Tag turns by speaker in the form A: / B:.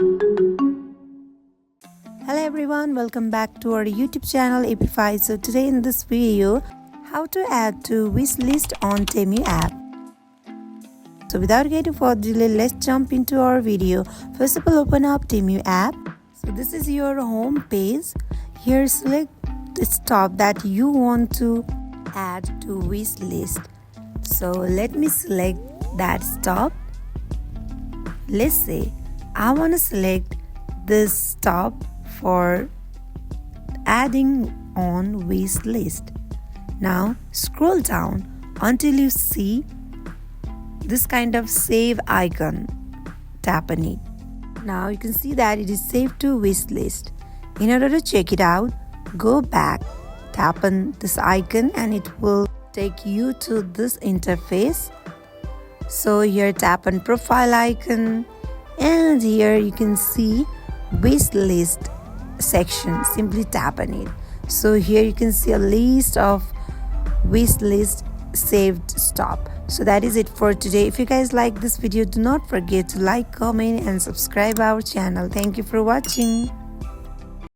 A: Hello everyone, welcome back to our YouTube channel Appify. So today in this video, how to add to wishlist on Temu app. So without getting further delay, let's jump into our video. First of all, open up Temu app. So this is your home page. Here select the stop that you want to add to wishlist. So let me select that stop. Let's say I want to select this stop for adding on wishlist. Now scroll down until you see this kind of save icon. Tap on it. Now you can see that it is saved to wishlist. In order to check it out, go back, tap on this icon and it will take you to this interface. So here tap on profile icon and here you can see wishlist section. Simply tap on it. So here you can see a list of wishlist saved stop. So that is it for today. If you guys like this video, do not forget to like, comment and subscribe our channel. Thank you for watching.